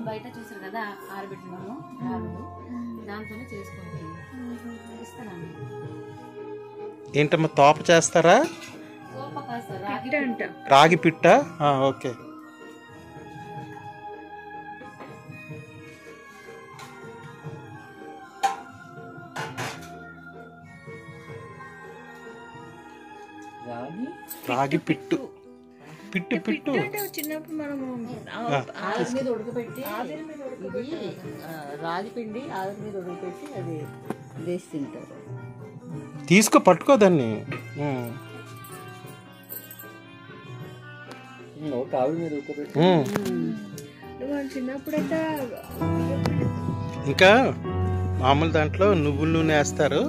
బయట చూసారు కదా ఆరబెట్టినాము రాగులు, దాంతోనే చేసుకుంటాము. ఇస్తాను. ఏంటమ్మా తోప చేస్తారా? రాగి పిట్ట. ఓకే. రాగి పిట్టు. పిట్టు పిట్టు చిన్నప్పుడు మనము ఆవిరి మీద ఉడకబెట్టి, ఇది రాగి పిండి ఆవిరి మీద ఉడకబెట్టి అది వేసి తింటారు. తీసుకో, పట్టుకో దాన్ని. చిన్నప్పుడైతే ఇంకా మామూలు దాంట్లో నువ్వుల నూనె వేస్తారు.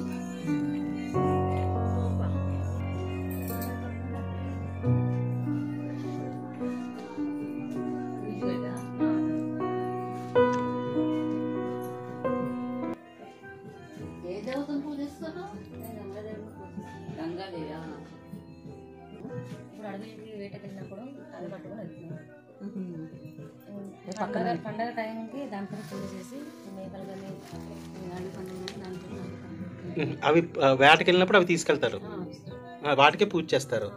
పండగ టైంకి దాంట్లో పూజ చేసి మేకలు కానీ అవి వేటకి వెళ్ళినప్పుడు అవి తీసుకెళ్తారు, వాటికే పూజ చేస్తారు.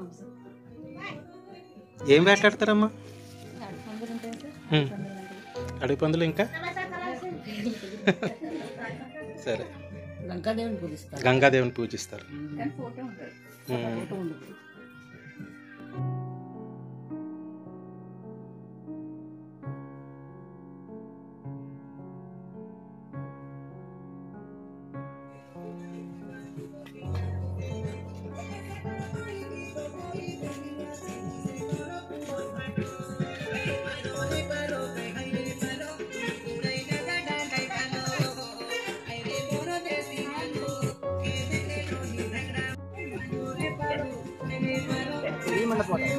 ఏం వేటాడతారమ్మా? అడవి పందులు. ఇంకా సరే, గంగాదేవిని పూజిస్తారు.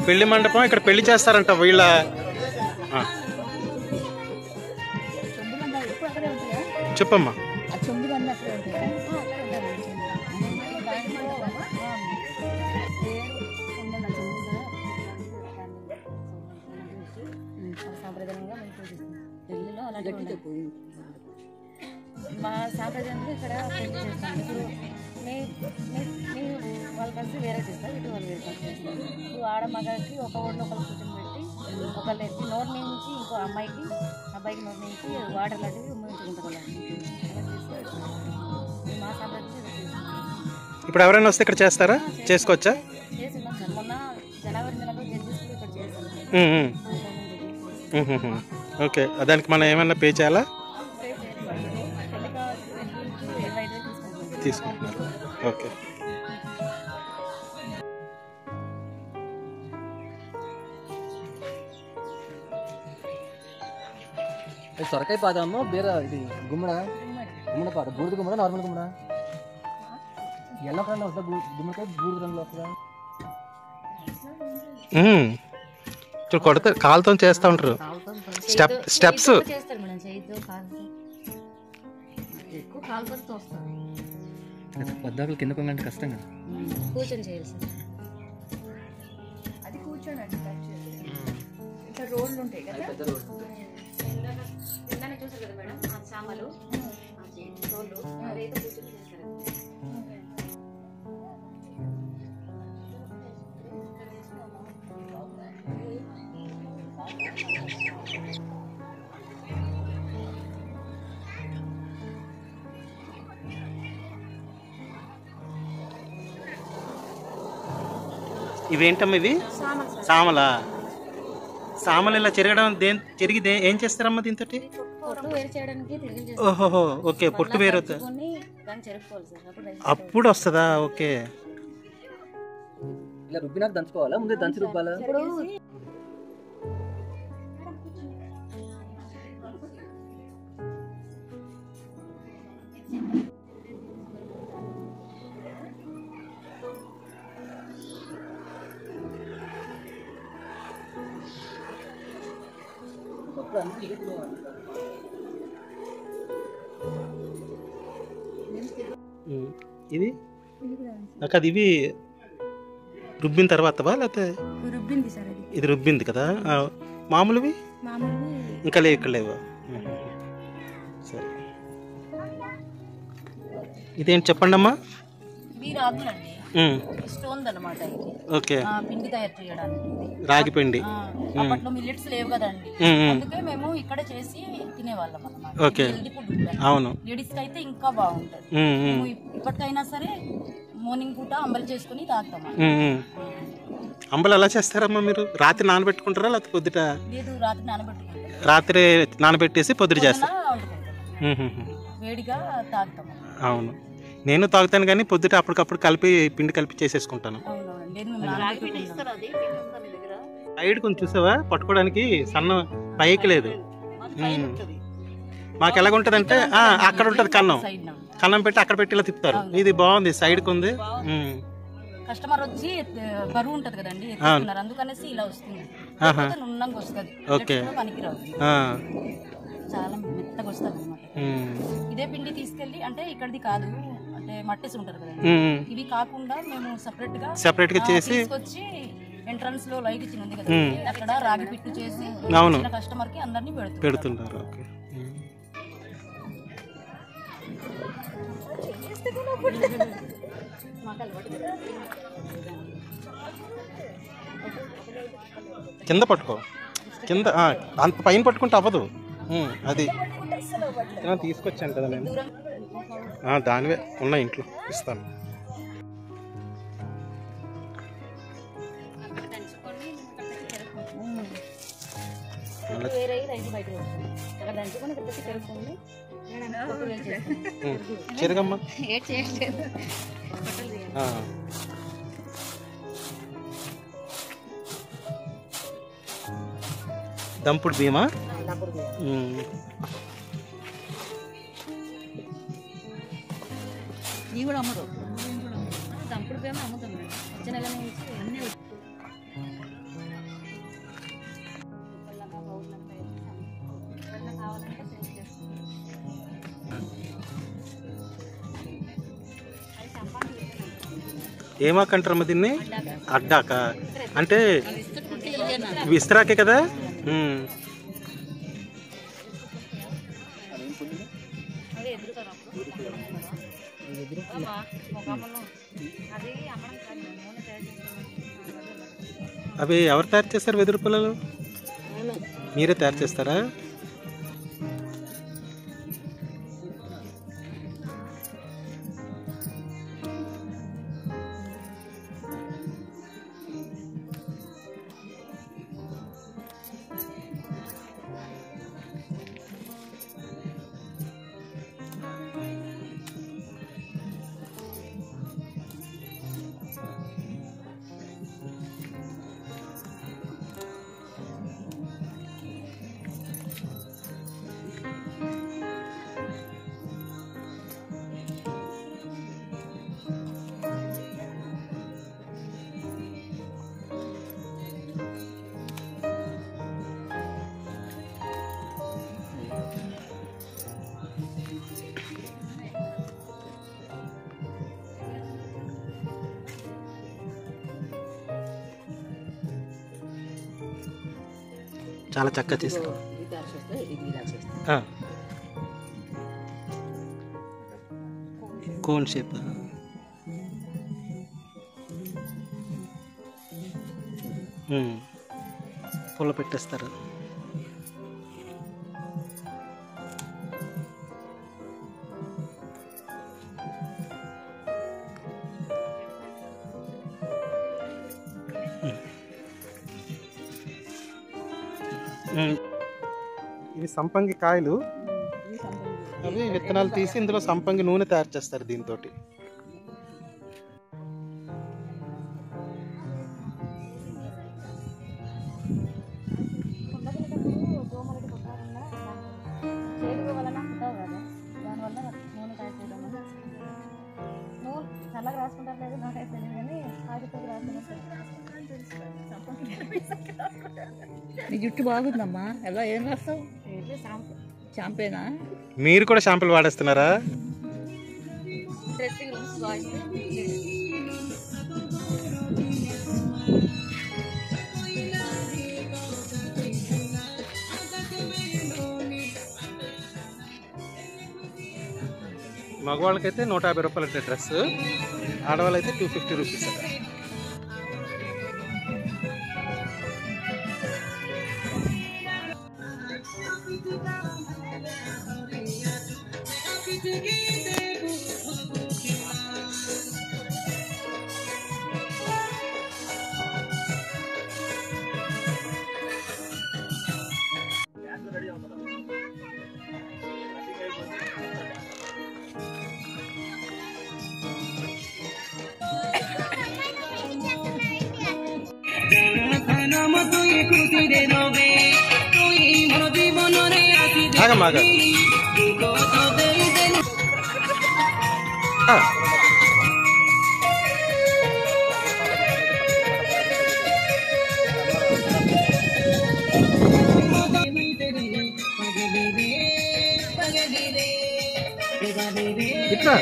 పెళ్లి మండపం. ఇక్కడ పెళ్లి చేస్తారంట వీళ్ళ. చెప్పమ్మా. మా సాంప్రదాయంలో ఇక్కడ పెళ్లి చేస్తాం. వాళ్ళ కలిసి వేరే చేస్తారు, ఇటు వాళ్ళు వేరే చేస్తారు. ఇప్పుడు ఆడ మగకి ఒక ఊళ్ళో ఒకరు కూర్చొని పెట్టి ఒకళ్ళు ఎత్తి నోటి నుంచి ఇంకో అబ్బాయికి నోటి నుంచి వాటర్ లాంటివి ముంచుకుంటారు. మా సాంప్రదాయం. ఇప్పుడు ఎవరైనా వస్తే ఇక్కడ చేస్తారా? చేసుకోవచ్చా? చేస్తున్నాం సార్. మొన్న జనవరి నెలలో జడ్జెస్ ఇక్కడ చేస్తాం. ఓకే. దానికి మనం ఏమన్నా పే చేయాలా? తీసుకుంటున్నారు. ఓకే. సొరకాయ పాదమ్మో బీర ఇది గుమ్మడ పాద బూడిద గుమ్మడ నార్మల్ గుమ్మడ ఎల్లో కలర్లో వస్తుందా? గుమ్మడికాయ బూడిద రంగులో వస్తుందా? కొడతారు, కాలుతో చేస్తూ ఉంటారు. స్టెప్స్ పద్దాకులు కింద కొంగంటే కష్టం కదా. కూర్చొని చేయాలి సార్. అది కూర్చొని ఇట్లా రోడ్లు ఉంటాయి కదా, ఇందానే చూసారు కదా మేడం, ఆ సామలు రోడ్లు అదైతే కూర్చొని చేస్తారు. ఇవేంటమ్మా ఇవి? సామలా? సామలు ఇలా చెరిగి ఏం చేస్తారమ్మా దీంతో? ఓహో, ఓకే. పొట్టు వేరు అప్పుడు వస్తుందా? ఓకే. ఇలా రుబ్బినాక దంచుకోవాలా? ముందే దంచి రుబ్బాలా? ఇది నాకు అది ఇవి రుబ్బిన తర్వాతవా లేకపోతే రుబ్బింది సార్ అది. ఇది రుబ్బింది కదా. మామూలువి మామూలుగా ఇంకా ఇక్కడ లేవా? సరే, ఇదేంటి చెప్పండి అమ్మా. ఇవి రాగులండి, స్టోన్ అనమాట. ఓకే, పిండి తయారు చేయడానికి రాగి పిండి. అప్పట్లో మిల్లెట్స్ లేవు కదండి, అందుకే మేము ఇక్కడ చేసి తినేవాళ్ళం అన్నమాట. ఓకే, అవును. లేడీస్ కి అయితే ఇంకా బాగుంటది. ఇప్పటికైనా సరే మార్నింగ్ పూట అంబలి చేసుకుని తాగుతాం. అంబలి ఎలా చేస్తారమ్మా మీరు? రాత్రి నానబెట్టుకుంటారా లేకపోతే పొద్దుట? లేదు, రాత్రి నానబెట్టుకుంటాం. రాత్రి నానబెట్టేసి పొద్దుట చేస్తారు, వేడిగా తాగుతాం. అవును, నేను తాగుతాను కానీ పొద్దుట అప్పటికప్పుడు కలిపి పిండి కలిపి చేసేసుకుంటాను. సైడ్ కొంచెం చూసావా, పట్టుకోవడానికి సన్న పైకి లేదు. మాకు ఎలాగుంటది అంటే అక్కడ ఉంటది కన్నం, కన్నం పెట్టి అక్కడ పెట్టి ఇలా తిప్పుతారు. ఇది బాగుంది, సైడ్ కుంది. కస్టమర్ వచ్చి బరువు ఉంటది కదండి, అందుకనేసి ఇలా వస్తుంది. ఓకే, చాలా మెత్తగా వస్తుంది అనమాట. ఇదే పిండి తీసుకెళ్ళి అంటే ఇక్కడిది కాదు అంటే మట్టేసి ఉంటారు కదా, ఇవి కాకుండా మేము సెపరేట్ గా చేసి వచ్చి ఎంట్రన్స్ లో లైట్ ఇచ్చింది కదా, అక్కడ రాగి పిట్టు చేసి కస్టమర్ కి అందరినీ పెడుతున్నారు. కింద పట్టుకో, కింద అంత పైన పట్టుకుంటే అవ్వదు. అది తీసుకొచ్చాను కదా నేను, దానివే ఉన్న ఇంట్లో ఇస్తాను. చెరగమ్మా, దంపుడు బియ్యమా? ఇవి కూడా అమ్మరు, దంపుడు బియ్యం అమ్ముతుంది. వచ్చే నెల నుంచి అన్నీ ఏమాకంటారమ్మా దీన్ని? అడ్డాక అంటే విస్తరాకే కదా. అవి ఎవరు తయారు చేస్తారు? వెదురు పుల్లలు మీరే తయారు చేస్తారా? చాలా చక్కగా చేస్తారు. కోన్ షేప్ పుల్ల పెట్టేస్తారు. ఇవి సంపంగి కాయలు, అవి విత్తనాలు తీసి ఇందులో సంపంగి నూనె తయారు చేస్తారు దీంతో. నీ జుట్టు బాగుందమ్మా, ఎలా ఏం రాస్తావు? షాంపేనా? మీరు కూడా షాంపూలు వాడేస్తున్నారా? డ్రెస్సింగ్ రూమ్స్ బాయ్స్ మగవాళ్ళకైతే 150 రూపాయలు అంటే డ్రెస్, ఆడవాళ్ళైతే 250 రూపీస్ అట. ఆగమాగ ఇట్లా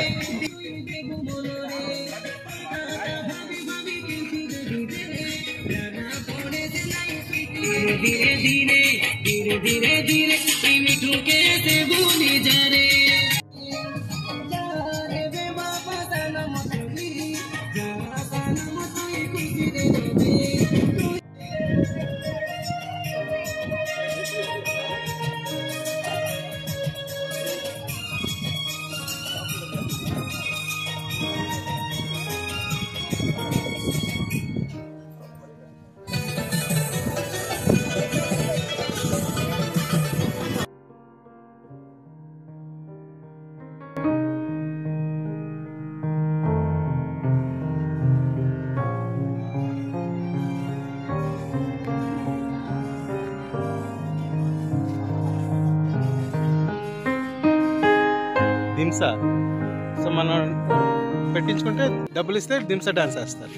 దింసా. సో మనం పెట్టించుకుంటే డబ్బులు ఇస్తే దింసా డాన్స్ వేస్తారు.